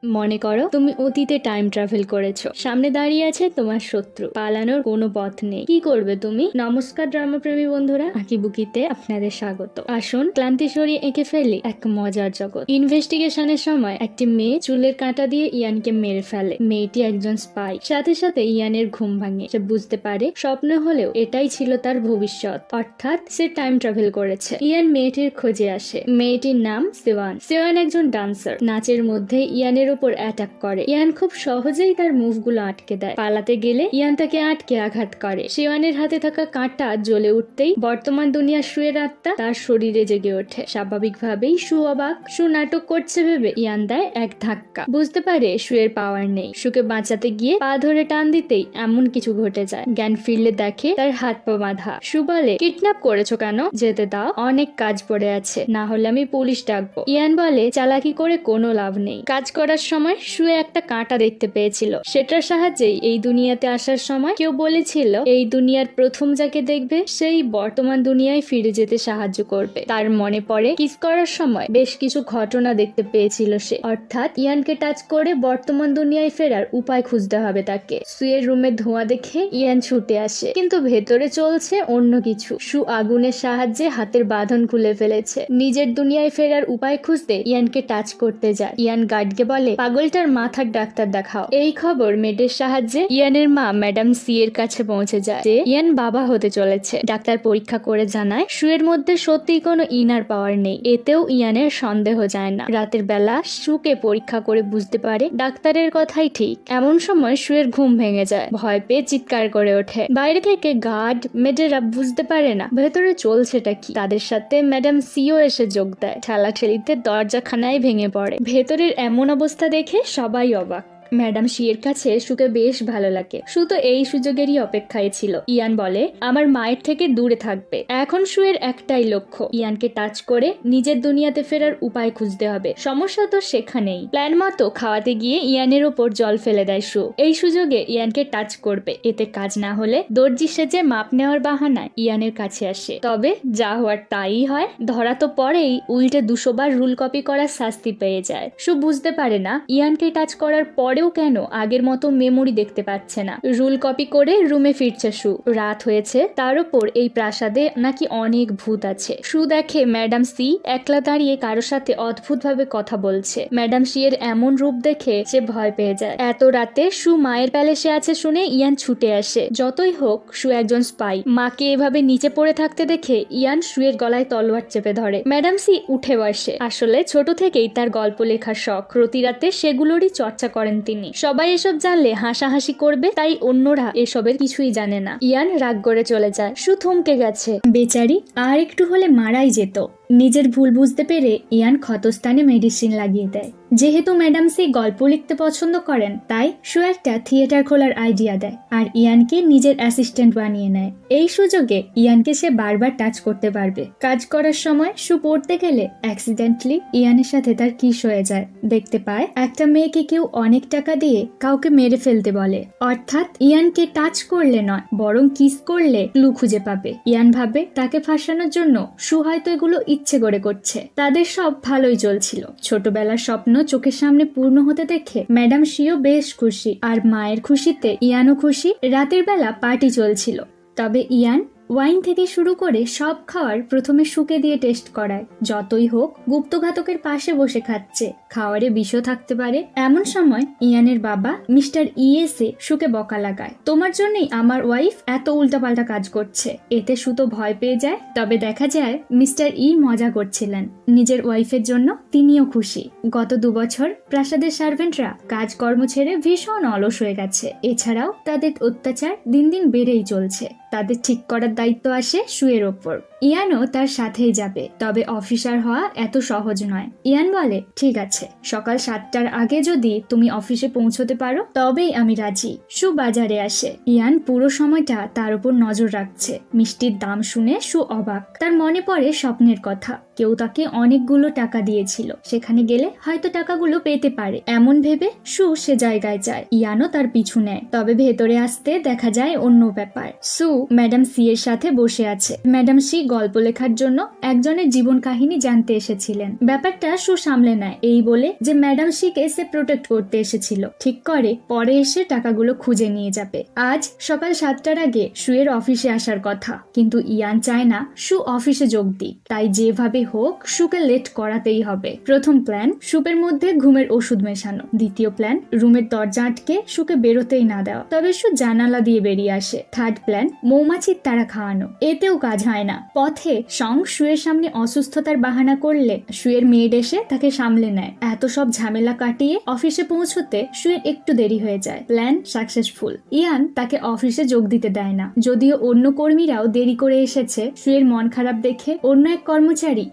মনে করো তুমি অতীতে টাইম ট্রাভেল করেছো, সামনে দাঁড়িয়ে আছে তোমার শত্রু, পালানোর কোনো পথ নেই, কি করবে তুমি? নমস্কার ড্রামাপ্রেমী বন্ধুরা, আঁকিবুকিতে আপনাদের স্বাগত। আসুন ক্লান্তি সরিয়ে এঁকে ফেলি এক মজার জগৎ। ইনভেস্টিগেশনের সময় একটি মেয়ে চুলের কাঁটা দিয়ে ইয়ানকে মেরে ফেলে। মেয়েটি একজন স্পাই। সাথে সাথে ইয়ানের ঘুম ভাঙে। সে বুঝতে পারে স্বপ্ন হলেও এটাই ছিল তার ভবিষ্যৎ, অর্থাৎ সে টাইম ট্রাভেল করেছে। ইয়ান মেয়েটির খোঁজে আসে। মেয়েটির নাম সিওয়ান। সিওয়ান একজন ডান্সার। নাচের মধ্যে ইয়ানের উপর অ্যাটাক করে। ইয়ান খুব সহজেই তার মুভগুলো আটকে দেয়। পালাতে গেলে ইয়ান তাকে আটকে আঘাত করে। সিওয়ানের হাতে থাকা কাঁটা জ্বলে উঠতেই বর্তমান দুনিয়ার শুয়ের আত্মা তার শরীরে জেগে ওঠে। স্বাভাবিকভাবেই শু অবাক। শু নাটক করছে ভেবে ইয়ান দেয় এক ধাক্কা। বুঝতে পারে শুয়ের পাওয়ার নেই। শুকে বাঁচাতে গিয়ে পা ধরে টান দিতেই এমন কিছু ঘটে যায়। জ্ঞান ফিরলে দেখে তার হাত পা বাঁধা। শু বলে, কিডন্যাপ করেছো কেন? যেতে দাও, অনেক কাজ পড়ে আছে, না হলে আমি পুলিশ ডাকবো। ইয়ান বলে, চালাকি করে কোনো লাভ নেই। কাজ করার সময় শুয়ে একটা কাঁটা দেখতে পেয়েছিল। সেটার সাহায্যেই এই দুনিয়াতে আসার সময় কেউ বলেছিল এই দুনিয়ার প্রথম যাকে দেখবে সেই বর্তমান দুনিয়ায় ফিরে যেতে সাহায্য করবে। তার মনে পড়ে কিস করার সময় বেশ কিছু ঘটনা দেখতে পেয়েছিল সে, অর্থাৎ ইয়ানকে টাচ করে বর্তমান দুনিয়ায় ফেরার উপায় খুঁজতে হবে তাকে। সুয়ের রুমে ধোঁয়া দেখে ইয়ান ছুটে আসে, কিন্তু ভেতরে চলছে অন্য কিছু। সু আগুনের সাহায্যে হাতের বাঁধন খুলে ফেলেছে। নিজের দুনিয়ায় ফেরার উপায় খুঁজতে ইয়ানকে টাচ করতে যায়। ইয়ান গার্ডকে বলে, পাগলটার মাথার ডাক্তার দেখাও। এই খবর মেডের সাহায্যে ইয়ানের মা ম্যাডাম সি এর কাছে পৌঁছে যায় যে ইয়ান বাবা হতে চলেছে। ডাক্তার পরীক্ষা করে জানায় শুয়ের মধ্যে সত্যিই কোনো ইনার পাওয়ার নেই। এতেও ইয়ানের সন্দেহ যায় না। রাতের বেলা শুকে পরীক্ষা করে বুঝতে পারে ডাক্তারের কথাই ঠিক। এমন সময় শুয়ের ঘুম ভেঙে যায়। ভয় পেয়ে চিৎকার করে ওঠে। বাইরে থেকে গার্ড মেডেরা বুঝতে পারে না ভেতরে চলছেটা কি। তাদের সাথে ম্যাডাম সিও এসে যোগ দেয়। ঠেলাঠেলিতে দরজাখানায় ভেঙে পড়ে। ভেতরের এমন অবস্থা দেখে সবাই অবাক। ম্যাডাম শিয়ের কাছে শুকে বেশ ভালো লাগে। শু তো এই সুযোগেরই অপেক্ষায় ছিল। ইয়ান বলে, আমার মায়ের থেকে দূরে থাকবে। এখন শুয়ের একটাই লক্ষ্য, ইয়ানকে টাচ করে নিজের দুনিয়াতে ফেরার উপায় খুঁজতে হবে। সমস্যা তো সেখানেই। প্ল্যান মতো খাওয়াতে গিয়ে ইয়ানের ওপর জল ফেলে দেয় শু। এই সুযোগে ইয়ানকে টাচ করবে। এতে কাজ না হলে দর্জি সেজে মাপ নেওয়ার বাহানায় ইয়ানের কাছে আসে। তবে যা হওয়ার তাই হয়। ধরা তো পরেই উল্টে 200 বার রুল কপি করার শাস্তি পেয়ে যায়। শু বুঝতে পারে না ইয়ানকে টাচ করার পরেও কেন আগের মতো মেমোরি দেখতে পাচ্ছে না। রুল কপি করে রুমে ফিরছে শু। রাত হয়েছে, তার উপর এই প্রাসাদে নাকি অনেক ভূত আছে। শু দেখে ম্যাডাম সি একলা দাঁড়িয়ে কারো সাথে অদ্ভুত ভাবে কথা বলছে। ম্যাডাম সি এর এমন রূপ দেখে সে ভয় পেয়ে যায়। এত রাতে শু মায়ের প্যালেসে আছে শুনে ইয়ান ছুটে আসে। যতই হোক শু একজন স্পাই। মাকে এভাবে নিচে পড়ে থাকতে দেখে ইয়ান শুয়ের গলায় তলোয়ার চেপে ধরে। ম্যাডাম সি উঠে বসে। আসলে ছোট থেকেই তার গল্প লেখার শখ। প্রতি রাতে সেগুলোরই চর্চা করেন তিনি। সবাই এসব জানলে হাসাহাসি করবে, তাই অন্যরা এসবের কিছুই জানে না। ইয়ান রাগ করে চলে যায়। শু থমকে গেছে। বেচারি আর একটু হলে মারাই যেত। নিজের ভুল বুঝতে পেরে ইয়ান ক্ষতস্থানে মেডিসিন লাগিয়ে দেয়। যেহেতু ম্যাডাম সি গল্প লিখতে পছন্দ করেন, তাই শু একটা থিয়েটার খোলার আইডিয়া দেয় আর ইয়ানকে নিজের অ্যাসিস্ট্যান্ট বানিয়ে নেয়। এই সুযোগে ইয়ানকে সে বারবার টাচ করতে পারবে। কাজ করার সময় শু পড়তে গেলে অ্যাক্সিডেন্টলি ইয়ানের সাথে তার কিস হয়ে যায়। দেখতে পায় একটা মেয়েকে কেউ অনেক টাকা দিয়ে কাউকে মেরে ফেলতে বলে, অর্থাৎ ইয়ানকে টাচ করলে নয় বরং কিস করলে ক্লু খুঁজে পাবে। ইয়ান ভাবে তাকে ফাঁসানোর জন্য শু হয়তো এগুলো ইচ্ছে করে করছে। তাদের সব ভালোই চলছিল। ছোটবেলার স্বপ্ন চোখের সামনে পূর্ণ হতে দেখে ম্যাডাম শিও বেশ খুশি, আর মায়ের খুশিতে ইয়ানও খুশি। রাতের বেলা পার্টি চলছিল, তবে ইয়ান ওয়াইন থেকে শুরু করে সব খাওয়ার প্রথমে শুকে দিয়ে টেস্ট করায়। যতই হোক গুপ্তঘাতকের পাশে বসে খাচ্ছে, খাওয়ারে বিষও থাকতে পারে। এমন সময় ইয়ানের বাবা মিস্টার ইএসএ শুকে বকা লাগায়, তোমার জন্যই আমার ওয়াইফ এত উল্টাপাল্টা কাজ করছে। এতে শু তো ভয় পেয়ে যায়। তবে দেখা যায় মিস্টার ই মজা করছিলেন। নিজের ওয়াইফের জন্য তিনিও খুশি। গত 2 বছর প্রাসাদের সার্ভেন্টরা কাজকর্ম ছেড়ে ভীষণ অলস হয়ে গেছে। এছাড়াও তাদের অত্যাচার দিন দিন বেড়েই চলছে। তাদের ঠিক করার দায়িত্ব আসে শুয়ের ওপর। ইয়ানও তার সাথেই যাবে, তবে অফিসার হওয়া এত সহজ নয়। ইয়ান বলে, ঠিক আছে, সকাল 7টার আগে যদি তুমি অফিসে পৌঁছতে পারো তবেই আমি রাজি। শু বাজারে আসে। ইয়ান পুরো সময়টা তার উপর নজর রাখছে। মিষ্টির দাম শুনে শু অবাক। তার মনে পড়ে স্বপ্নের কথা। কেউ তাকে অনেকগুলো টাকা দিয়েছিল, সেখানে গেলে হয়তো টাকাগুলো পেতে পারে। এমন ভেবে শু সে জায়গায় যায়। ইয়ানও তার পিছু নেয়। তবে ভেতরে আসতে দেখা যায় অন্য ব্যাপার। সু ম্যাডাম সি এর সাথে বসে আছে। ম্যাডাম সি গল্প লেখার জন্য একজনের জীবন কাহিনী জানতে এসেছিলেন। ব্যাপারটা সু সামলে নেয় এই বলে যে ম্যাডাম শিকে সে প্রোটেক্ট করতে এসেছিল। ঠিক করে পরে এসে টাকাগুলো খুঁজে নিয়ে যাবে। আজ সকাল 7টার আগে সুয়ের অফিসে আসার কথা, কিন্তু ইয়ান চায় না সু অফিসে যোগ দিক, তাই যেভাবে হোক সুকে লেট করাতেই হবে। প্রথম প্ল্যান সুপের মধ্যে ঘুমের ওষুধ মেশানো। দ্বিতীয় প্ল্যান রুমের দরজা আটকে সুকে বেরোতেই না দেওয়া, তবে সু জানালা দিয়ে বেরিয়ে আসে। থার্ড প্ল্যান মৌমাছির তারা খাওয়ানো, এতেও কাজ হয় না। পথে সং সুয়ের সামনে অসুস্থতার বাহানা করলে সুয়ের মেড এসে তাকে সামলে নেয়। এত সব ঝামেলা কাটিয়ে অফিসে পৌঁছতে সুয়ের একটু দেরি হয়ে যায়। Plan successful. ইয়ান তাকে অফিসে যোগ দিতে দেয় না, যদিও অন্য কর্মীরাও দেরি করে এসেছে। সুয়ের মন খারাপ দেখে অন্য এক কর্মচারী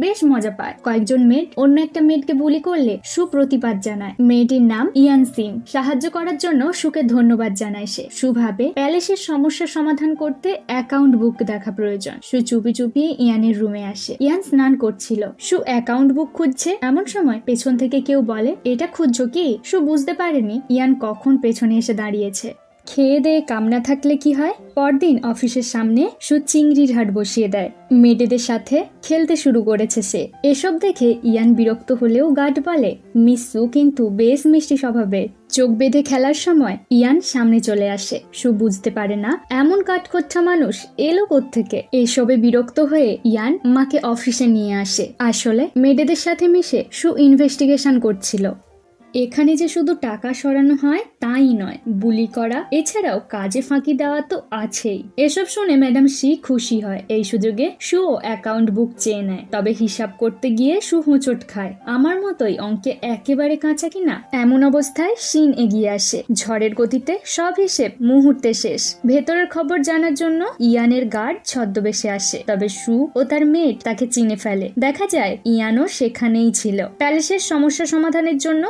বেশ মজা পায়। কয়েকজন মেড অন্য একটা মেডকে বুলি করলে সু প্রতিবাদ জানায়। মেয়েটির নাম ইয়ান সিম। সাহায্য করার জন্য সুকে ধন্যবাদ জানায় সে। সু ভাবে প্যালেসের সমস্যার সমাধান করতে অ্যাকাউন্ট বুক দেখা প্রয়োজন। সু চুপি চুপি ইয়ানের রুমে আসে। ইয়ান স্নান করছিল, সু অ্যাকাউন্ট বুক খুঁজছে। এমন সময় পেছন থেকে কেউ বলে, এটা খুঁজছো কি? সু বুঝতে পারেনি ইয়ান কখন পেছনে এসে দাঁড়িয়েছে। খেয়ে দেয়ে কামনা থাকলে কি হয়? পরদিন অফিসের সামনে সু চিংড়ির হাট বসিয়ে দেয়। মেয়েদের সাথে খেলতে শুরু করেছে সে। এসব দেখে ইয়ান বিরক্ত হলেও গার্ড বলে, মিস সু কিন্তু বেশ মিষ্টি স্বভাবের। চোখ বেঁধে খেলার সময় ইয়ান সামনে চলে আসে। সু বুঝতে পারে না এমন কাঠখোট্টা মানুষ এলো কোত্থেকে। এসবে বিরক্ত হয়ে ইয়ান মাকে অফিসে নিয়ে আসে। আসলে মেয়েদের সাথে মিশে সু ইনভেস্টিগেশন করছিল। এখানে যে শুধু টাকা সরানো হয় তাই নয়, বুলি করা এছাড়াও কাজে ফাঁকি দেওয়া তো আছেই। এসব শুনে ম্যাডাম সি খুশি হয়। এই সুযোগে সু অ্যাকাউন্ট বুক চেয়ে নেয়, তবে হিসাব করতে গিয়ে সু হোঁচট খায়। আমার মতোই অঙ্কে একেবারে কাঁচা কিনা। এমন অবস্থায় সিন এগিয়ে আসে। ঝড়ের গতিতে সব হিসেব মুহূর্তে শেষ। ভেতরের খবর জানার জন্য ইয়ানের গার্ড ছদ্মবেশে আসে, তবে সু ও তার মেয়েট তাকে চিনে ফেলে। দেখা যায় ইয়ানও সেখানেই ছিল। প্যালেসের সমস্যা সমাধানের জন্য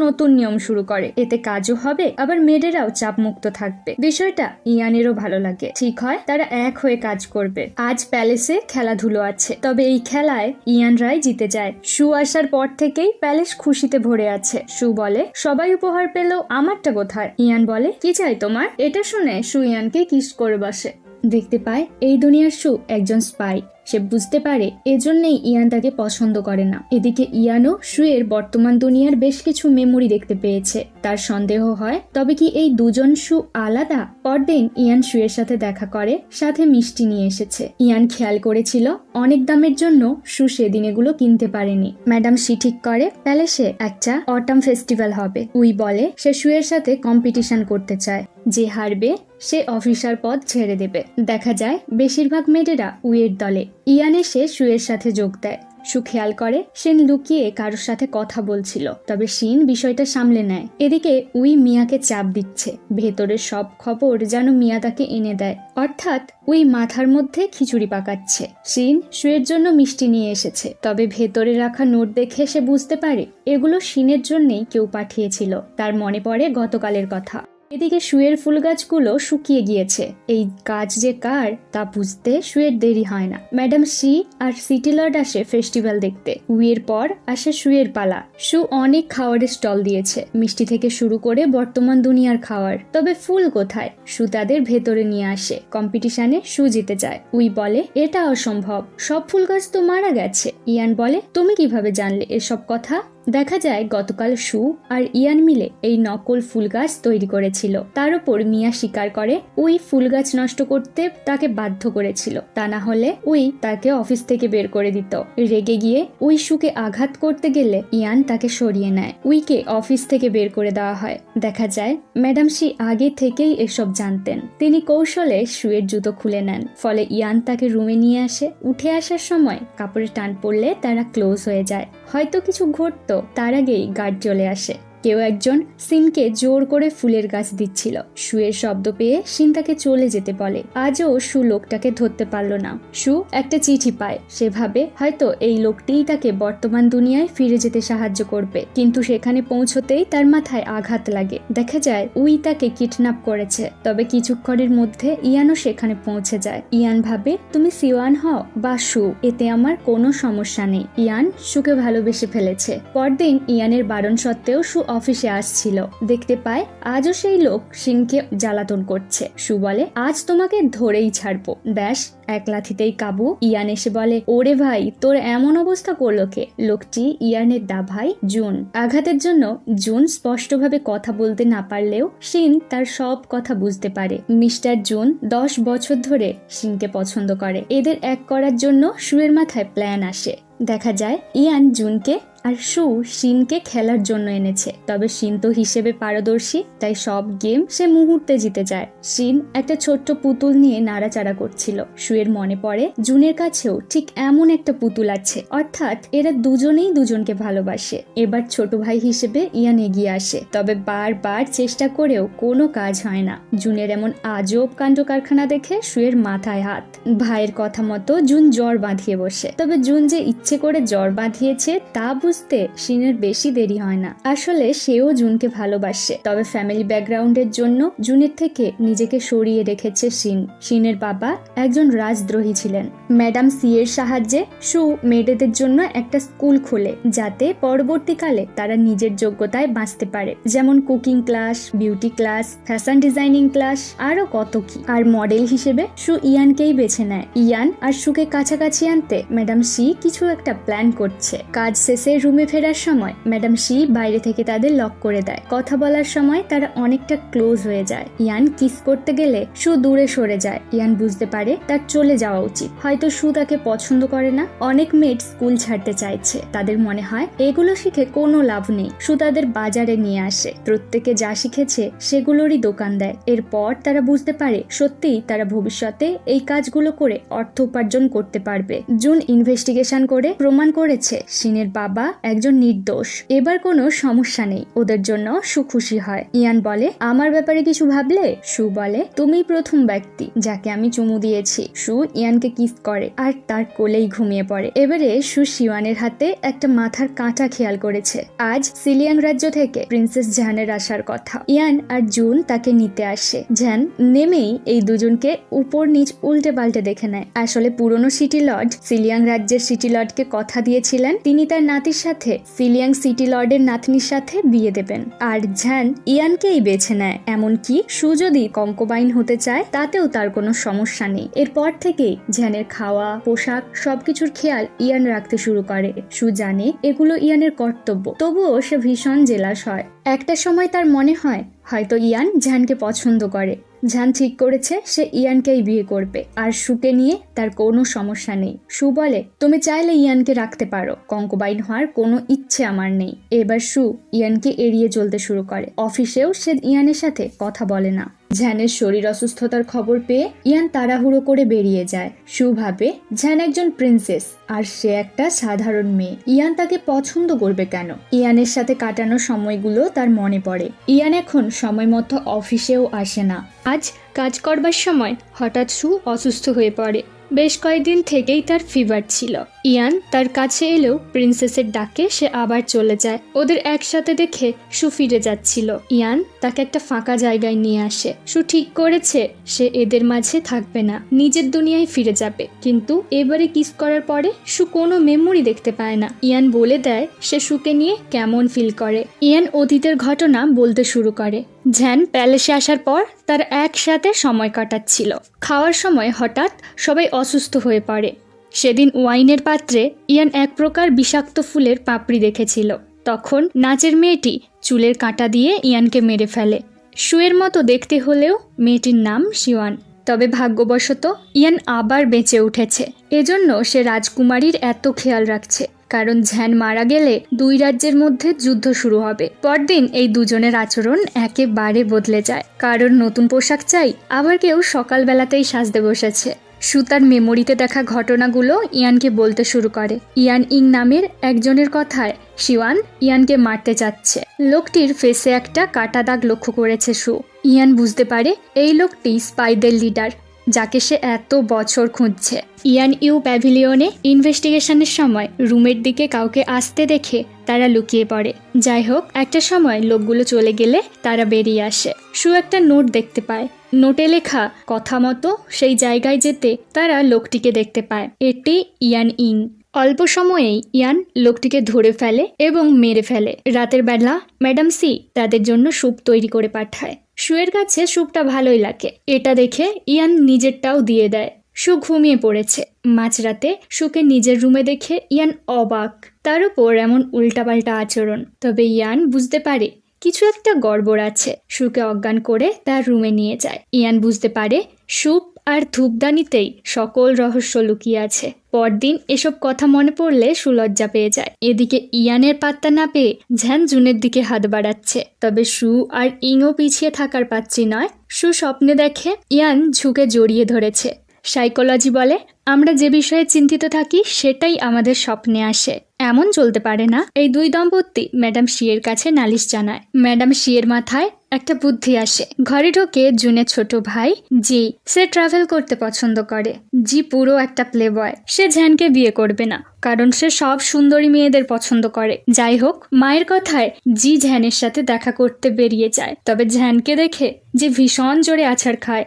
নতুন নিয়ম শুরু করে। এতে কাজও হবে, আবার মেয়েরাও চাপ মুক্ত থাকবে। বিষয়টা ইয়ানেরও ভালো লাগে। ঠিক হয় তারা এক হয়ে কাজ করবে। আজ প্যালেসে খেলাধুলো আছে, তবে এই খেলায় ইয়ানরাই জিতে যায়। সু আসার পর থেকেই প্যালেস খুশিতে ভরে আছে। সু বলে, সবাই উপহার পেল, আমারটা কোথায়? ইয়ান বলে, কি চাই তোমার? এটা শুনে সু ইয়ানকে কিস করে বসে। দেখতে পায় এই দুনিয়ার সু একজন স্পাই। সে বুঝতে পারে এজন্যই ইয়ান তাকে পছন্দ করে না। এদিকে ইয়ানও সুয়ের বর্তমান দুনিয়ার বেশ কিছু মেমোরি দেখতে পেয়েছে। তার সন্দেহ হয়, তবে কি এই দুজন সু আলাদা? পরদিন ইয়ান সুয়ের সাথে দেখা করে, সাথে মিষ্টি নিয়ে এসেছে। ইয়ান খেয়াল করেছিল অনেক দামের জন্য সু সেদিন এগুলো কিনতে পারেনি। ম্যাডাম সি ঠিক করে প্যালেসে একটা অটাম ফেস্টিভ্যাল হবে। উই বলে সে সুয়ের সাথে কম্পিটিশন করতে চায়। যে হারবে সে অফিসার পদ ছেড়ে দেবে। দেখা যায় বেশিরভাগ মেয়েরা উইয়ের দলে। ইয়ান এসে সুয়ের সাথে যোগ দেয়। সু খেয়াল করে শিন লুকিয়ে কারোর সাথে কথা বলছিল, তবে শিন বিষয়টা সামলে নেয়। এদিকে উই মিয়াকে চাপ দিচ্ছে। ভেতরের সব খবর যেন মিয়া তাকে এনে দেয়, অর্থাৎ উই মাথার মধ্যে খিচুড়ি পাকাচ্ছে। শিন সুয়ের জন্য মিষ্টি নিয়ে এসেছে, তবে ভেতরে রাখা নোট দেখে সে বুঝতে পারে এগুলো শিনের জন্যই কেউ পাঠিয়েছিল। তার মনে পড়ে গতকালের কথা। এদিকে সুয়ের ফুল গাছগুলো শুকিয়ে গিয়েছে। এই কাজ যে কার তা বুঝতে সুয়ের দেরি হয় না। ম্যাডাম সি আর সিটি লর্ড আসে ফেস্টিভ্যাল দেখতে। উইয়ের পর আসে সুয়ের পালা। সু অনেক খাওয়ারের স্টল দিয়েছে, মিষ্টি থেকে শুরু করে বর্তমান দুনিয়ার খাওয়ার। তবে ফুল কোথায়? সু তাদের ভেতরে নিয়ে আসে। কম্পিটিশনে সু জিতে যায়। উই বলে এটা অসম্ভব, সব ফুল গাছ তো মারা গেছে। ইয়ান বলে, তুমি কিভাবে জানলে এসব কথা? দেখা যায় গতকাল সু আর ইয়ান মিলে এই নকল ফুল গাছ তৈরি করেছিল। তার উপর মিয়া স্বীকার করে উই ফুল গাছ নষ্ট করতে তাকে বাধ্য করেছিল, তা না হলে উই তাকে অফিস থেকে বের করে দিত। রেগে গিয়ে উই সুকে আঘাত করতে গেলে ইয়ান তাকে সরিয়ে নেয়। উইকে অফিস থেকে বের করে দেওয়া হয়। দেখা যায় ম্যাডাম সি আগে থেকেই এসব জানতেন। তিনি কৌশলে সুয়ের জুতো খুলে নেন, ফলে ইয়ান তাকে রুমে নিয়ে আসে। উঠে আসার সময় কাপড়ে টান পড়লে তারা ক্লোজ হয়ে যায়। হয়তো কিছু ঘটতো, তার আগেই গার্ড চলে আসে। কেউ একজন সিনকে জোর করে ফুলের গাছ দিচ্ছিল। সুয়ের শব্দ পেয়ে সিন তাকে চলে যেতে বলে। আজও সু লোকটাকে ধরতে পারল না। সু একটা চিঠি পায়। সে ভাবে হয়তো এই লোকটিই তাকে বর্তমান দুনিয়ায় ফিরে যেতে সাহায্য করবে, কিন্তু সেখানে পৌঁছতেই তার মাথায় আঘাত লাগে। দেখা যায় উই তাকে কিডন্যাপ করেছে। তবে কিছুক্ষণের মধ্যে ইয়ানও সেখানে পৌঁছে যায়। ইয়ান ভাবে তুমি সিওয়ান হও বা সু, এতে আমার কোনো সমস্যা নেই। ইয়ান সুকে ভালোবেসে ফেলেছে। পরদিন ইয়ানের বারণ সত্ত্বেও সু অফিসে আসছিল, দেখতে পায় আজও সেই লোক সিনকে জ্বালাতন করছে। সু বলে, আজ তোমাকে ধরেই ছাড়বো। ব্যাস, এক লাথিতেই কাবু। ইয়ান এসে বলে, ওরে ভাই, তোর এমন অবস্থা করলো কে? লোকটি ইয়ানের দা ভাই জুন। আঘাতের জন্য জুন স্পষ্টভাবে কথা বলতে না পারলেও শিন তার সব কথা বুঝতে পারে। মিস্টার জুন 10 বছর ধরে শিনকে পছন্দ করে। এদের এক করার জন্য শুয়ের মাথায় প্ল্যান আসে। দেখা যায় ইয়ান জুনকে আর সু শিনকে খেলার জন্য এনেছে। তবে শিন তো হিসেবে পারদর্শী, তাই সব গেম সে মুহূর্তে জিতে যায়। শিন একটা ছোট্ট পুতুল নিয়ে নাড়াচাড়া করছিল। শুয়ের মনে পড়ে জুনের কাছেও ঠিক এমন একটা পুতুল আছে, অর্থাৎ এরা দুজনেই দুজনকে ভালোবাসে। এবার ছোট ভাই হিসেবে ইয়ান এগিয়ে আসে, তবে বারবার চেষ্টা করেও কোনো কাজ হয় না। জুনের এমন আজব কাণ্ড কারখানা দেখে শুয়ের মাথায় হাত। ভাইয়ের কথা মতো জুন জ্বর বাঁধিয়ে বসে, তবে জুন যে ইচ্ছে করে জ্বর বাঁধিয়েছে তা বুঝতে শিনের বেশি দেরি হয় না। আসলে সেও জুনকে ভালোবাসে, তবে ফ্যামিলি ব্যাকগ্রাউন্ডের জন্য জুনের থেকে নিজেকে সরিয়ে রেখেছে শিন। শিনের বাবা একজন রাজদ্রোহী ছিলেন। ম্যাডাম সি এর সাহায্যে সু মেয়েদের জন্য একটা স্কুল খোলে, যাতে পরবর্তীকালে তারা নিজের যোগ্যতায় বাঁচতে পারে, যেমন cooking class, beauty class, fashion designing class, আরো কত কি। আর মডেল হিসেবে সু ইয়ানকেই বেছে নেয়। ইয়ান আর সুকে কাছাকাছি আনতে ম্যাডাম সি কিছু একটা প্ল্যান করছে। কাজ শেষে রুমে ফেরার সময় ম্যাডাম সি বাইরে থেকে তাদের লক করে দেয়। কথা বলার সময় তারা অনেকটা ক্লোজ হয়ে যায়। ইয়ান কিস করতে গেলে সু দূরে সরে যায়। ইয়ান বুঝতে পারে তার চলে যাওয়া উচিত, হয়তো সু তাকে পছন্দ করে না। অনেক মেয়ে স্কুল ছাড়তে চাইছে, তাদের মনে হয় এগুলো শিখে কোনো লাভ নেই। সু তাদের বাজারে নিয়ে আসে, প্রত্যেকে যা শিখেছে সেগুলোরই দোকান দেয়। এরপর তারা বুঝতে পারে সত্যিই তারা ভবিষ্যতে এই কাজগুলো করে অর্থ উপার্জন করতে পারবে। জুন ইনভেস্টিগেশন করে প্রমাণ করেছে শিনের বাবা একজন নির্দোষ। এবার কোনো সমস্যা নেই, ওদের জন্য সু খুশি হয়। ইয়ান বলে, আমার ব্যাপারে কিছু ভাবলে? সু বলে, তুমি প্রথম ব্যক্তি যাকে আমি চুমু দিয়েছি। সু ইয়ানকে কিস করে আর তার কোলেই ঘুমিয়ে পড়ে। এবারে সু শিওয়ানের হাতে একটা মাথার কাঁটা খেয়াল করেছে। আজ সিলিয়াং রাজ্য থেকে প্রিন্সেস ঝ্যানের আসার কথা। ইয়ান আর জুন তাকে নিতে আসে। ঝ্যান নেমেই এই দুজনকে উপর নিচ উল্টে পাল্টে দেখে নেয়। আসলে পুরনো সিটি লর্ড সিলিয়াং রাজ্যের সিটি লর্ডকে কথা দিয়েছিলেন তিনি তার নাতির সাথে সিলিয়াং সিটি লর্ডের নাতনির সাথে বিয়ে দেবেন। আর ঝ্যান ইয়ানকেই বেছে নেয়। এমনকি সু যদি কঙ্কোবাইন হতে চায় তাতেও তার কোনো সমস্যা নেই। এরপর থেকেই ঝ্যানের খাওয়া, পোশাক সবকিছুর খেয়াল ইয়ান রাখতে শুরু করে। সু জানে এগুলো ইয়ানের কর্তব্য, তবুও সে ভীষণ জেলাস হয়। একটা সময় তার মনে হয় হয়তো ইয়ান ঝ্যানকে পছন্দ করে। ঝ্যান ঠিক করেছে সে ইয়ানকেই বিয়ে করবে, আর সুকে নিয়ে তার কোনো সমস্যা নেই। সু বলে, তুমি চাইলে ইয়ানকে রাখতে পারো, কঙ্কোবাইন হওয়ার কোনো ইচ্ছে আমার নেই। এবার সু ইয়ানকে এড়িয়ে চলতে শুরু করে। অফিসেও সে ইয়ানের সাথে কথা বলে না। ঝ্যানের শরীর অসুস্থতার খবর পেয়ে ইয়ান তাড়াহুড়ো করে বেরিয়ে যায়। সু ভাবে ঝ্যান একজন প্রিন্সেস আর সে একটা সাধারণ মেয়ে, ইয়ান তাকে পছন্দ করবে কেন? ইয়ানের সাথে কাটানো সময়গুলো তার মনে পড়ে। ইয়ান এখন সময় মতো অফিসেও আসে না। আজ কাজ করবার সময় হঠাৎ সু অসুস্থ হয়ে পড়ে। বেশ কয়েকদিন থেকেই তার ফিভার ছিল। ইয়ান তার কাছে এলেও প্রিন্সেসের ডাকে সে আবার চলে যায়। ওদের একসাথে দেখে সু ফিরে যাচ্ছিল। ইয়ান তাকে একটা ফাঁকা জায়গায় নিয়ে আসে। সু ঠিক করেছে সে এদের মাঝে থাকবে না, নিজের দুনিয়ায় ফিরে যাবে। কিন্তু এবারে কিস করার পরে সু কোনো মেমোরি দেখতে পায় না। ইয়ান বলে দেয় সে সুকে নিয়ে কেমন ফিল করে। ইয়ান অতীতের ঘটনা বলতে শুরু করে। ঝ্যান প্যালেসে আসার পর তার একসাথে সময় কাটাচ্ছিল। খাওয়ার সময় হঠাৎ সবাই অসুস্থ হয়ে পড়ে। সেদিন ওয়াইনের পাত্রে ইয়ান এক প্রকার বিষাক্ত ফুলের পাপড়ি দেখেছিল। তখন নাচের মেয়েটি চুলের কাঁটা দিয়ে ইয়ানকে মেরে ফেলে। শুয়ের মতো দেখতে হলেও মেয়েটির নাম শিওয়ান। তবে ভাগ্যবশত ইয়ান আবার বেঁচে উঠেছে। এজন্য সে রাজকুমারীর এত খেয়াল রাখছে, কারণ ঝ্যান মারা গেলে দুই রাজ্যের মধ্যে যুদ্ধ শুরু হবে। পরদিন এই দুজনের আচরণ একেবারে বদলে যায়। কারোর নতুন পোশাক চাই, আবার কেউ সকালবেলাতেই সাজতে বসেছে। সুতার মেমোরিতে দেখা ঘটনাগুলো ইয়ানকে বলতে শুরু করে। ইয়ান ইং নামের একজনের কথায় শিওয়ান ইয়ানকে মারতে যাচ্ছে। লোকটির ফেসে একটা কাটা দাগ লক্ষ্য করেছে সু। ইয়ান বুঝতে পারে এই লোকটি স্পাইদের লিডার, যাকে সে এত বছর খুঁজছে। ইয়ান ইউ প্যাভিলিয়নে ইনভেস্টিগেশনের সময় রুমের দিকে কাউকে আসতে দেখে তারা লুকিয়ে পড়ে। যাই হোক, একটা সময় লোকগুলো চলে গেলে তারা বেরিয়ে আসে। সু একটা নোট দেখতে পায়। নোটে লেখা কথা মতো সেই জায়গায় যেতে তারা লোকটিকে দেখতে পায়। এটি ইয়ান ইং। অল্প সময়েই ইয়ান লোকটিকে ধরে ফেলে এবং মেরে ফেলে। রাতের বেলা ম্যাডাম সি তাদের জন্য স্যুপ তৈরি করে পাঠায়। শুয়ের কাছে স্যুপটা ভালোই লাগে। এটা দেখে ইয়ান নিজেরটাও দিয়ে দেয়। শু ঘুমিয়ে পড়েছে। মাঝরাতে শুকে নিজের রুমে দেখে ইয়ান অবাক। তার উপর এমন উল্টাপাল্টা আচরণ। তবে ইয়ান বুঝতে পারে কিছু একটা গড়বড় আছে। শুকে অজ্ঞান করে তার রুমে নিয়ে যায়। ইয়ান বুঝতে পারে স্যুপ আর ধূপদানিতেই সকল রহস্য লুকিয়ে আছে। পরদিন এসব কথা মনে পড়লে সুলজ্জা পেয়ে যায়। এদিকে ইয়ানের পাত্তা না পেয়ে ঝ্যান জুনের দিকে হাত বাড়াচ্ছে। তবে শু আর ইংও পিছিয়ে থাকার পাচ্ছি নয়। শু স্বপ্নে দেখে ইয়ান ঝুঁকে জড়িয়ে ধরেছে। সাইকোলজি বলে আমরা যে বিষয়ে চিন্তিত থাকি সেটাই আমাদের স্বপ্নে আসে। এমন চলতে পারে না। এই দুই দম্পতি ম্যাডাম শিয়ের কাছে নালিশ জানায়। ম্যাডাম শিয়ের মাথায় একটা বুদ্ধি আসে। ঘরে ঢোকে জুনের ছোট ভাই জি। সে ট্রাভেল করতে পছন্দ করে। জি পুরো একটা প্লে বয়। সে ঝ্যানকে বিয়ে করবে না, কারণ সে সব সুন্দরী মেয়েদের পছন্দ করে। যাই হোক, মায়ের কথায় জি ঝ্যানের সাথে দেখা করতে বেরিয়ে যায়। তবে ঝ্যানকে দেখে যে ভীষণ জোরে আছাড় খায়,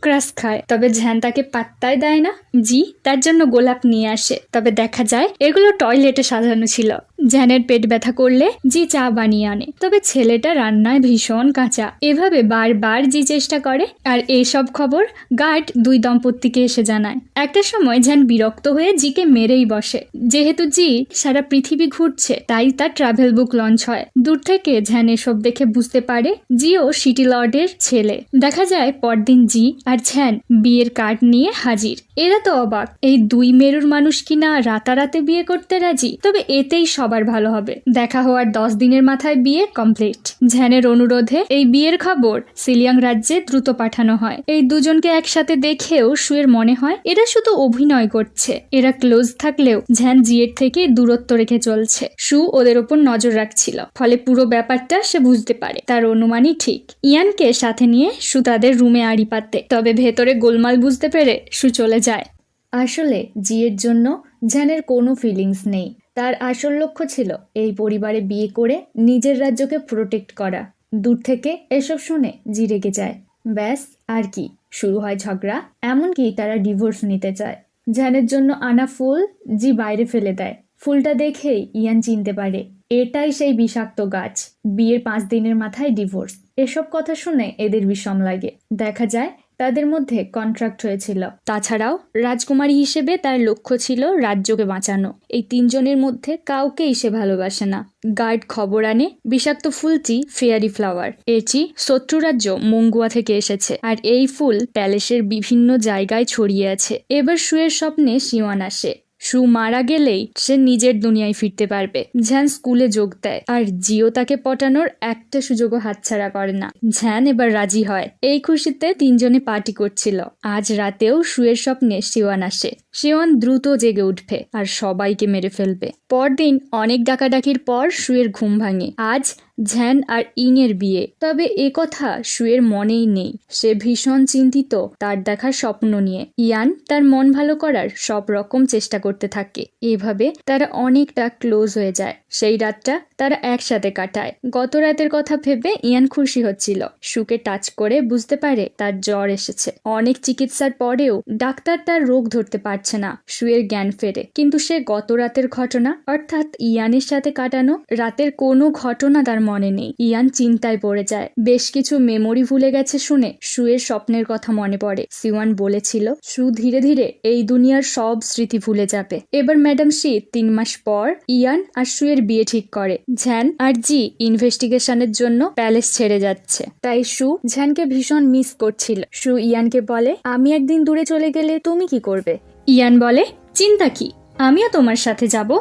ক্রাশ খায়। তবে ঝ্যান তাকে পাত্তাই দেয় না। জি তার জন্য গোলাপ নিয়ে আসে। তবে দেখা যায় এগুলো টয়লেটে সাজানো ছিল। ঝ্যানের পেট ব্যথা করলে জি চা বানিয়ে আনে। তবে ছেলেটা রান্নায় ভীষণ কাঁচা। এভাবে বারবার জি চেষ্টা করে। আর এইসব খবর গার্ড দুই দম্পতিকে এসে জানায়। একটা সময় ঝ্যান বিরক্ত হয়ে জিকে মেরেই বসে। যেহেতু জি সারা পৃথিবী ঘুরছে, তাই তার ট্রাভেল বুক লঞ্চ হয়। দূর থেকে ঝ্যান এসব দেখে বুঝতে পারে জিও সিটি লর্ডের ছেলে। দেখা যায় পরদিন জি আর ঝ্যান বিয়ের কার্ড নিয়ে হাজির। এরা তো অবাক, এই দুই মেরুর মানুষ কিনা রাতারাতে বিয়ে করতে রাজি। তবে এতেই সবার ভালো হবে। দেখা হওয়ার 10 দিনের মাথায় বিয়ে কমপ্লিট। ঝ্যানের অনুরোধে এই বিয়ের খবর সিলিয়াং রাজ্যে দ্রুত পাঠানো হয়। এই দুজনকে একসাথে দেখেও শুয়ের মনে হয় এরা শুধু অভিনয় করছে। এরা ক্লোজ থাকলেও ঝ্যান জিয়ের থেকে দূরত্ব রেখে চলছে। শু ওদের ওপর নজর রাখছিল। ফলে পুরো ব্যাপারটা সে বুঝতে পারে। তার অনুমানই ঠিক। ইয়ানকে সাথে নিয়ে শু তাদের রুমে আড়ি পাতে। তবে ভেতরে গোলমাল বুঝতে পেরে শু চলে যায়। আসলে জিয়ের জন্য ঝ্যানের কোনো ফিলিংস নেই। তার আসল লক্ষ্য ছিল এই পরিবারে বিয়ে করে নিজের রাজ্যকে প্রোটেক্ট করা। দূর থেকে এসব শুনে জি রেগে যায়। ব্যাস আর কি, শুরু হয় ঝগড়া। এমনকি তারা ডিভোর্স নিতে চায়। ঝ্যানের জন্য আনা ফুল জি বাইরে ফেলে দেয়। ফুলটা দেখেই ইয়ান চিনতে পারে এটাই সেই বিষাক্ত গাছ। বিয়ের 5 দিনের মাথায় ডিভোর্স। এসব কথা শুনে এদের বিষম লাগে। দেখা যায় তাদের মধ্যে কন্ট্রাক্ট হয়েছিল। তাছাড়াও রাজকুমারী হিসেবে তার লক্ষ্য ছিল রাজ্যকে বাঁচানো। এই 3 জনের মধ্যে কাউকেই সে ভালোবাসে না। গার্ড খবর আনে বিষাক্ত ফুলটি ফেয়ারি ফ্লাওয়ার। এটি শত্রু রাজ্য মঙ্গুয়া থেকে এসেছে। আর এই ফুল প্যালেসের বিভিন্ন জায়গায় ছড়িয়ে আছে। এবার শুয়ের স্বপ্নে শিওয়ান আসে। শু মারা গেলেই সে নিজের দুনিয়ায় ফিরতে পারবে। ঝ্যান স্কুলে যোগ দেয়। আর জিও তাকে পটানোর একটা সুযোগও হাতছাড়া করে না। ঝ্যান এবার রাজি হয়। এই খুশিতে 3 জনে পার্টি করছিল। আজ রাতেও শুয়ের স্বপ্নে শিওয়ান আসে। শিওয়ান দ্রুত জেগে উঠবে আর সবাইকে মেরে ফেলবে। পরদিন অনেক ডাকাডাকির পর শুয়ের ঘুম ভাঙে। আজ ঝ্যান আর ইং এর বিয়ে। তবে এ কথা শুয়ের মনেই নেই। সে ভীষণ চিন্তিত তার দেখার স্বপ্ন নিয়ে। ইয়ান তার মন ভালো করার সব রকম চেষ্টা করতে থাকে। এভাবে তারা অনেকটা ক্লোজ হয়ে যায়। সেই রাতটা তারা একসাথে কাটায়। গত রাতের কথা ভেবে ইয়ান খুশি হচ্ছিল। শুকে টাচ করে বুঝতে পারে তার জ্বর এসেছে। অনেক চিকিৎসার পরেও ডাক্তার তার রোগ ধরতে পারছে না। শুয়ের জ্ঞান ফেরে। কিন্তু সে গত রাতের ঘটনা অর্থাৎ ইয়ানের সাথে কাটানো রাতের কোনো ঘটনা তার মনে নেই। ইয়ান চিন্তায় পড়ে যায়। বেশ কিছু মেমোরি ভুলে গেছে শুনে শুয়ের স্বপ্নের কথা মনে পড়ে। সিওয়ান বলেছিল শু ধীরে ধীরে এই দুনিয়ার সব স্মৃতি ভুলে যাবে। এবার ম্যাডাম শি 3 মাস পর ইয়ান আর শুয়ের বিয়ে ঠিক করে। ঝ্যান আর জি ইনভেস্টিগেশনের জন্য প্যালেস ছেড়ে যাচ্ছে। তাই শু ঝ্যানকে ভীষণ মিস করছিল। শু ইয়ানকে বলে আমি একদিন দূরে চলে গেলে তুমি কি করবে? ইয়ান বলে চিন্তা কি, আমিও তোমার সাথে যাব।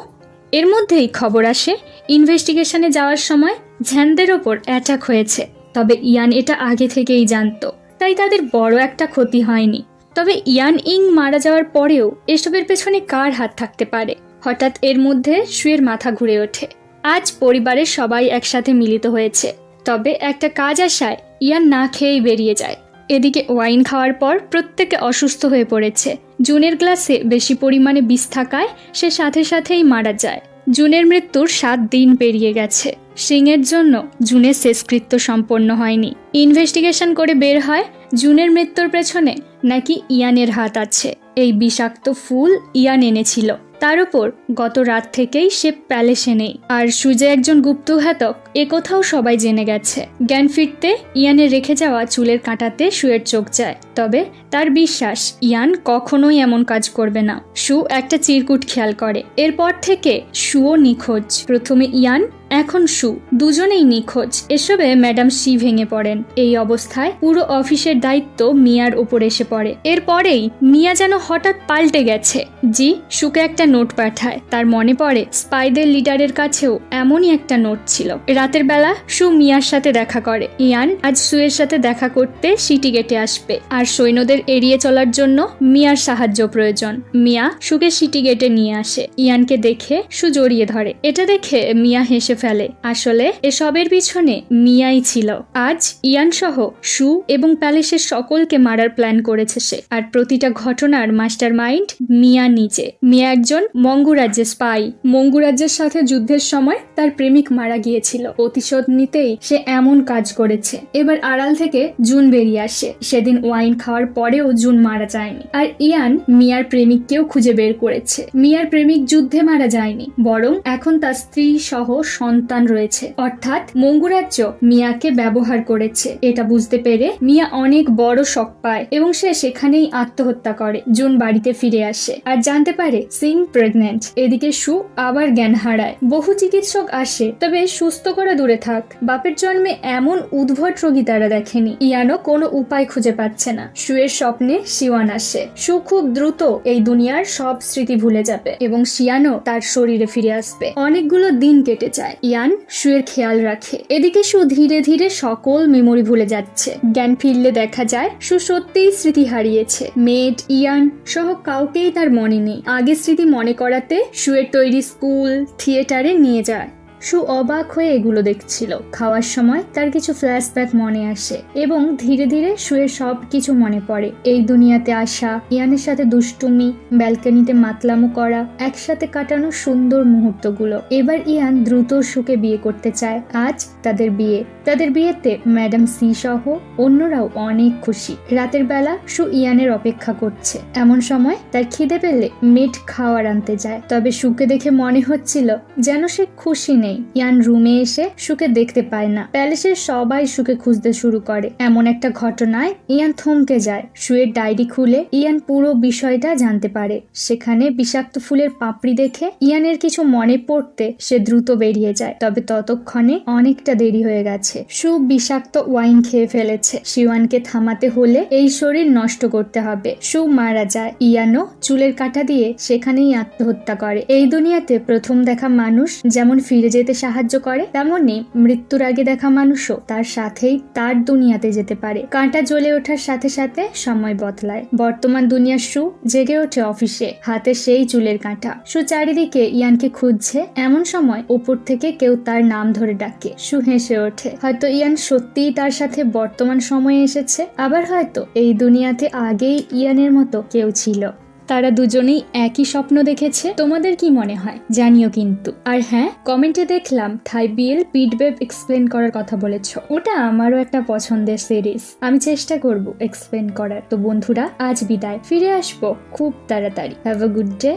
এর মধ্যেই খবর আসে ইনভেস্টিগেশনে যাওয়ার সময় ঝ্যানদের ওপর অ্যাটাক হয়েছে। তবে ইয়ান এটা আগে থেকেই জানতো, তাই তাদের বড় একটা ক্ষতি হয়নি। তবে ইয়ান ইং মারা যাওয়ার পরেও এসবের পেছনে কার হাত থাকতে পারে? হঠাৎ এর মধ্যে শুয়ের মাথা ঘুরে ওঠে। আজ পরিবারের সবাই একসাথে মিলিত হয়েছে। তবে একটা কাজ আসায় ইয়ান না খেয়েই বেরিয়ে যায়। এদিকে ওয়াইন খাওয়ার পর প্রত্যেকে অসুস্থ হয়ে পড়েছে। জুনের গ্লাসে বেশি পরিমাণে বিষ থাকায় সে সাথে সাথেই মারা যায়। জুনের মৃত্যুর 7 দিন পেরিয়ে গেছে। সিংয়ের জন্য জুনের শেষকৃত্য সম্পন্ন হয়নি। ইনভেস্টিগেশন করে বের হয় জুনের মৃত্যুর পেছনে নাকি ইয়ানের হাত আছে। এই বিষাক্ত ফুল ইয়ান এনেছিল। তার উপর গত রাত থেকেই সে প্যালেসে নেই, আর সু যে একজন গুপ্তঘাতক এ কোথাও সবাই জেনে গেছে। জ্ঞান ফিরতে ইয়ানের রেখে যাওয়া চুলের কাঁটাতে সুয়ের চোখ যায়, তবে তার বিশ্বাস ইয়ান কখনোই এমন কাজ করবে না। সু একটা চিরকুট খেয়াল করে, এরপর থেকে সুও নিখোঁজ। প্রথমে ইয়ান, এখন সু, দুজনেই নিখোঁজ। এসবে ম্যাডাম সি ভেঙে পড়েন। এই অবস্থায় পুরো অফিসের দায়িত্ব মিয়ার উপর এসে পড়ে। এরপরেই মিয়া যেন হঠাৎ পাল্টে গেছে। জি সুকে একটা নোট পাঠায়। তার মনে পড়ে স্পাইদের লিডারের কাছেও এমনই একটা নোট ছিল। রাতের বেলা সু মিয়ার সাথে দেখা করে। ইয়ান আজ সুয়ের সাথে দেখা করতে সিটি গেটে আসবে, আর সৈন্যদের এড়িয়ে চলার জন্য মিয়ার সাহায্য প্রয়োজন। মিয়া সুকে সিটি গেটে নিয়ে আসে। ইয়ানকে দেখে সু জড়িয়ে ধরে। এটা দেখে মিয়া হেসে ফেলে। আসলে এসবের পিছনে মিয়াই ছিল। আজ ইয়ান সহ সু এবং প্যালেসের সকলকে মারার প্ল্যান করেছে সে, আর প্রতিটা ঘটনার মাস্টার মাইন্ড মিয়া নিজে। মিয়া একজন মঙ্গুরাজ্যের স্পাই। মঙ্গুরাজ্যের সাথে যুদ্ধের সময় তার প্রেমিক মারা গিয়েছিল। প্রতিশোধ নিতেই সে এমন কাজ করেছে। এবার আড়াল থেকে জুন বেরিয়ে আসে। সেদিন ওয়াইন খাওয়ার পরেও জুন মারা যায়নি, আর ইয়ান মিয়ার প্রেমিককেও খুঁজে বের করেছে। মিয়ার প্রেমিক যুদ্ধে মারা যায়নি, বরং এখন তার স্ত্রী সহ সন্তান রয়েছে, অর্থাৎ মঙ্গুরাজ্য মিয়াকে ব্যবহার করেছে। এটা বুঝতে পেরে মিয়া অনেক বড় শক পায় এবং সে সেখানেই আত্মহত্যা করে। জুন বাড়িতে ফিরে আসে আর জানতে পারে সিং প্রেগন্যান্ট। এদিকে সু আবার জ্ঞান হারায়। বহু চিকিৎসক আসে, তবে সুস্থ করা দূরে থাক, বাপের জন্মে এমন উদ্ভট রোগী তারা দেখেনি। ইয়ানও কোনো উপায় খুঁজে পাচ্ছে না। সুয়ের স্বপ্নে শিওয়ান আসে। সু খুব দ্রুত এই দুনিয়ার সব স্মৃতি ভুলে যাবে এবং শিয়ানও তার শরীরে ফিরে আসবে। অনেকগুলো দিন কেটে যায়। ইয়ান সুয়ের খেয়াল রাখে। এদিকে সু ধীরে ধীরে সকল মেমোরি ভুলে যাচ্ছে। জ্ঞান ফিরলে দেখা যায় সু সত্যিই স্মৃতি হারিয়েছে। মেড, ইয়ান সহ কাউকেই তার মনে নেই। আগে স্মৃতি মনে করাতে সুয়ের তৈরি স্কুল, থিয়েটারে নিয়ে যায়। সু অবাক হয়ে এগুলো দেখছিল। খাওয়ার সময় তার কিছু ফ্ল্যাশব্যাক মনে আসে এবং ধীরে ধীরে সুয়ের সব কিছু মনে পড়ে। এই দুনিয়াতে আসা, ইয়ানের সাথে দুষ্টুমি, ব্যালকনিতে মাতলামো করা, একসাথে কাটানো সুন্দর মুহূর্তগুলো। এবার ইয়ান দ্রুত সুকে বিয়ে করতে চায়। আজ তাদের বিয়ে। তাদের বিয়েতে ম্যাডাম সি সহ অন্যরাও অনেক খুশি। রাতের বেলা সু ইয়ানের অপেক্ষা করছে। এমন সময় তার খিদে পেলে মেড খাওয়ার আনতে যায়, তবে সুকে দেখে মনে হচ্ছিল যেন সে খুশি নেই। ইয়ান রুমে এসে সুকে দেখতে পায় না। প্যালেসের সবাই সুকে খুঁজতে শুরু করে। এমন একটা ঘটনায় ইয়ান থমকে যায়। সুয়ের ডায়েরি খুলে ইয়ান পুরো বিষয়টা জানতে পারে। সেখানে বিষাক্ত ফুলের পাপড়ি দেখে ইয়ানের কিছু মনে পড়তে সে দ্রুত বেরিয়ে যায়, তবে ততক্ষণে অনেকটা দেরি হয়ে গেছে। সু বিষাক্ত ওয়াইন খেয়ে ফেলেছে। শিওয়ানকে থামাতে হলে এই শরীর নষ্ট করতে হবে। সু মারা যায়। ইয়ানও চুলের কাঁটা দিয়ে সেখানেই আত্মহত্যা করে। এই দুনিয়াতে প্রথম দেখা মানুষ যেমন ফিরে যেতে সাহায্য করে, তেমনি মৃত্যুর আগে দেখা মানুষও তার সাথেই তার দুনিয়াতে যেতে পারে। কাঁটা জ্বলে ওঠার সাথে সাথে সময় বদলায়। বর্তমান দুনিয়ার সু জেগে ওঠে অফিসে, হাতে সেই চুলের কাঁটা। সু চারিদিকে ইয়ানকে খুঁজছে। এমন সময় উপর থেকে কেউ তার নাম ধরে ডাকে। সু হেসে ওঠে। হয়তো ইয়ান সত্যিই তার সাথে বর্তমান সময়ে এসেছে, আবার হয়তো এই দুনিয়াতে আগেই ইয়ানের মতো কেউ ছিল। তারা দুজনেই একই স্বপ্ন দেখেছে। তোমাদের কি মনে হয় জানিও কিন্তু। আর হ্যাঁ, কমেন্টে দেখলাম থাই বিএল পিডবেব এক্সপ্লেন করার কথা বলেছ। ওটা আমারও একটা পছন্দের সিরিজ। আমি চেষ্টা করব এক্সপ্লেন করার। তো বন্ধুরা, আজ বিদায়। ফিরে আসবো খুব তাড়াতাড়ি। Have a good day.